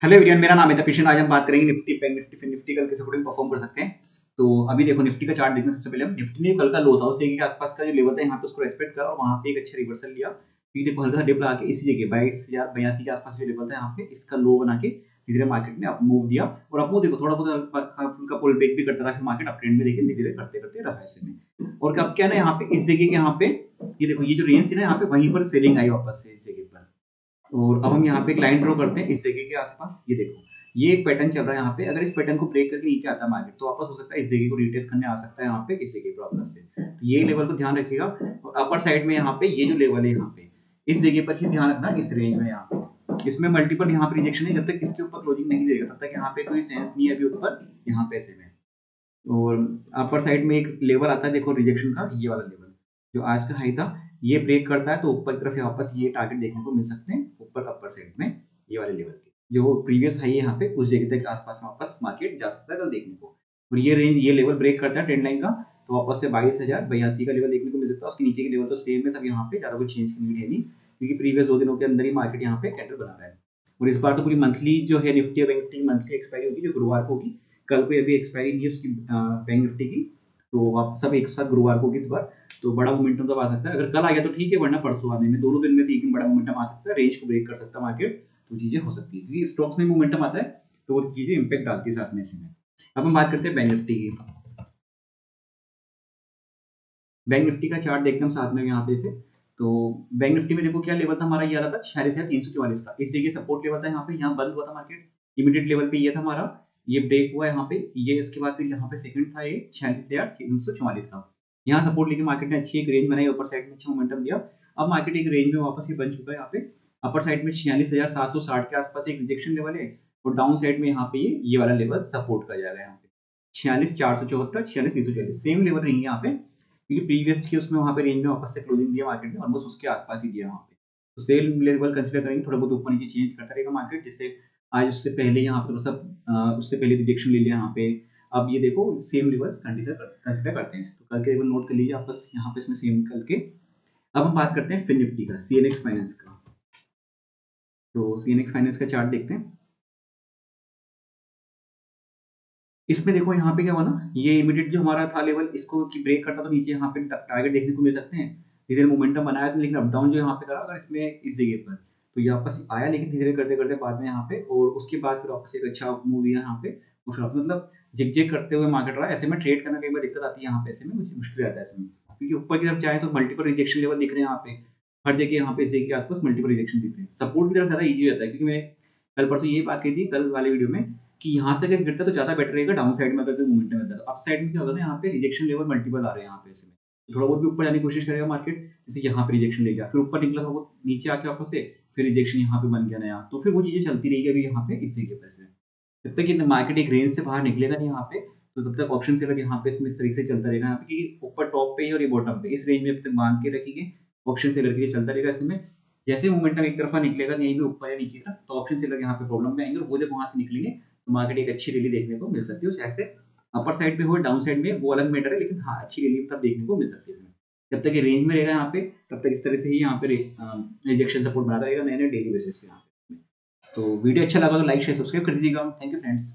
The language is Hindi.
हेलो एवरीवन, मेरा नाम है तपिशन। आज हम बात करेंगे Nifty, bank Nifty, fin Nifty कल के सपोर्टिंग परफॉर्म कर सकते हैं। तो अभी देखो निफ्टी का चार्ट देखने सबसे पहले हम निफ्टी ने कल का लो था उस जगह के आसपास का जो लेवल था यहाँ पे उसको रेस्पेक्ट करा और वहां से एक अच्छा रिवर्सल लिया। क्योंकि देखो हल्का डिप लगा के इसी जगह 22,082 के आसपास जो लेवल था यहाँ पे इसका लो बना के धीरे मार्केट ने अप मूव दिया और अप मूव देखो थोड़ा बहुत हल्का पुल बैक भी करता रहा, फिर मार्केट अप ट्रेंड में देखिए धीरे करते करते रहा ऐसे में। और अब क्या ना यहाँ पे इस जगह के यहाँ पे ये देखो ये जो रेंज थी ना यहाँ पे वहीं पर सेलिंग आई वापस से इस जगह पर। और अब हम यहाँ पे एक लाइन ड्रॉ करते हैं इस जगह के आसपास। ये देखो ये एक पैटर्न चल रहा है यहाँ पे, अगर इस पैटर्न को ब्रेक करके नीचे आता है मार्केट तो वापस हो सकता है इस जगह को रिटेस्ट करने आ सकता है यहाँ पे इस जगह पर वापस से। तो ये लेवल को ध्यान रखिएगा। और अपर साइड में यहाँ पे ये जो लेवल है यहाँ पे इस जगह पर ही ध्यान रखना, इस रेंज में यहाँ पे इसमें मल्टीपल यहाँ पे रिजेक्शन है। जब तक इसके ऊपर क्लोजिंग नहीं देगा तब तक यहाँ पे कोई सेंस नहीं है अभी ऊपर यहाँ पे ऐसे में। और अपर साइड में एक लेवल आता है देखो रिजेक्शन का, ये वाला लेवल जो आज का हाई था ये ब्रेक करता है तो ऊपर की तरफ वापस ये टारगेट देखने को मिल सकते हैं ऊपर अपर साइड में ये वाले लेवल के जो प्रीवियस हाई है यहाँ पे उस जगह तक आसपास वापस मार्केट जा सकता है कल देखने को। और ये रेंज ये लेवल ब्रेक करता है ट्रेंड लाइन का तो वापस से 22,082 का लेवल देखने को मिल सकता है। उसके नीचे के लेवल तो सेम है सब, यहाँ पे ज्यादा कुछ चेंज की नीड है नहीं क्योंकि प्रीवियस 2 दिनों के अंदर ही मार्केट यहाँ पे कैंडल बना रहा है। और इस बार तो पूरी मंथली जो है निफ्टी और बैंक निफ्टी की मंथली एक्सपायरी होगी जो गुरुवार को होगी। कल को अभी एक्सपायरी नहीं है उसकी बैंक निफ्टी की, तो आप सब एक साथ गुरुवार को होगी इस बार। तो बड़ा मोमेंटम तब आ सकता है, अगर कल आ गया तो ठीक है वरना परसों आने में दोनों दिन में से एक दिन बड़ा मोमेंटम आ सकता है, रेंज को ब्रेक कर सकता है मार्केट। तो चीजें हो सकती है क्योंकि स्टॉक्स में मोमेंटम आता है तो वो चीजें इंपैक्ट डालती है साथ में इसी में। अब हम बात करते हैं बैंक निफ्टी की। बैंक निफ्टी का चार्ट देखते हैं हम साथ में यहाँ पे से। तो बैंक निफ्टी में देखो क्या लेवल था हमारा, ये आ रहा था 46,344 का, इस जगह सपोर्ट लेवल था यहाँ पे, यहाँ बंद हुआ था मार्केट इमीडिएट लेवल पे, ये था हमारा, ये ब्रेक हुआ यहाँ पे, ये इसके बाद फिर यहाँ पे सेकंड था ये 46,344 का। यहाँ सपोर्ट लेके मार्केट ने अच्छी एक रेंज बनाई, ऊपर साइड में अच्छा मोमेंटम दिया। अब मार्केट एक रेंज में वापस ये बन चुका है यहाँ पे। अपर साइड में 46,760 के आसपास एक रिजेक्शन लेवल है और डाउन साइड में यहाँ पे ये वाला लेवल सपोर्ट कर जाएगा यहाँ पे 46,474, 46,340 सेम लेवल नहीं है यहाँ पे क्योंकि प्रीवियस की उसमें वहाँ पे रेंज में वापस से क्लोजिंग दिया मार्केट ने ऑलमोस्ट उसके आसपास ही दिया वहाँ पे। तो सेल लेवल कंसीडर करेंगे, थोड़ा बहुत ऊपर नीचे चेंज करता रहेगा मार्केट, जिससे आज उससे पहले यहाँ पे थोड़ा सा उससे पहले रिजेक्शन ले लिया यहाँ पे। अब ये देखो सेम लेवल्स कंसीडर करते हैं तो करके एक बार नोट कर लीजिए आपस यहाँ पे इसमें सेम करके। अब हम बात करते हैं फिन निफ्टी का, सीएनएक्स फाइनेंस का। तो सीएनएक्स फाइनेंस का चार्ट देखते हैं। इसमें देखो यहाँ पे क्या हुआ ना, ये इमीडिएट जो हमारा था लेवल इसको की ब्रेक करता तो नीचे यहाँ पे टारगेट देखने को मिल सकते हैं। धीरे मोमेंटम बनाया इसमें लेकिन अप डाउन जो यहाँ पे करा अगर इसमें इस जगह पर तो ये वापस आया लेकिन धीरे करते करते बाद में यहाँ पे और उसके बाद फिर वापस एक अच्छा मूव दिया यहाँ पे। और फिर मतलब जिग करते हुए मार्केट रहा, ऐसे में ट्रेड करना कई बार दिक्कत आती है यहाँ पे, ऐसे में मुझे मुश्किल आता है ऐसे में क्योंकि ऊपर की तरफ चाहे तो मल्टीपल रिजेक्शन लेवल दिख रहे हैं यहाँ पे, हर जगह यहाँ पे इस जगह के आसपास मल्टीपल रिजेक्शन दिख रहे हैं। सपोर्ट की तरफ ज्यादा ईजी रहता है क्योंकि मैंने कल परसों ये बात कही थी कल वाले वीडियो में कि यहाँ से अगर गिरता है तो ज़्यादा बेटर रहेगा, डाउन साइड में अगर कोई मोमेंटम मिलता है तो अप साइड में क्या होगा ना यहाँ पे रिजेक्शन लेवल मल्टीपल आ रहे हैं यहाँ पे इसमें, थोड़ा बहुत भी ऊपर जाने की कोशिश करेगा मार्केट, जैसे यहाँ पे रिजेक्शन ले गया फिर ऊपर निकला थोड़ा बहुत नीचे आके वापस से फिर रिजेक्शन यहाँ पे बन गया नया, तो फिर वो चीजें चलती रहेगी अभी यहाँ पे इसी के पैसे। जब तक ये मार्केट एक रेंज से बाहर निकलेगा नहीं यहाँ पे तो तब तक ऑप्शन सेलर यहाँ पे इसमें इस तरीके से चलता रहेगा यहाँ पे क्योंकि ऊपर टॉप पे ही और ये बॉटम पे इस रेंज में अब तक बांध के रखेंगे ऑप्शन सेलर के लिए चलता रहेगा इसमें। जैसे मोमेंटम एक तरफा निकलेगा यहीं पे ऊपर या नीचे की तरफ तो ऑप्शन सेलर यहाँ पे प्रॉब्लम में आएंगे और वो जब वहां से निकलेंगे तो मार्केट एक अच्छी रैली देखने को मिल सकती है। जैसे अपर साइड पे हो डाउन साइड में वो अलग मैटर है लेकिन हाँ अच्छी रैली तब देखने को मिल सकती है इसमें। जब तक ये रेंज में रहेगा यहाँ पे तब तक इस तरह से ही यहाँ पे रिजेक्शन सपोर्ट बनाता रहेगा नए नए डेली बेसिस पे यहाँ पे। तो वीडियो अच्छा लगा तो लाइक शेयर सब्सक्राइब कर दीजिएगा। Thank you friends.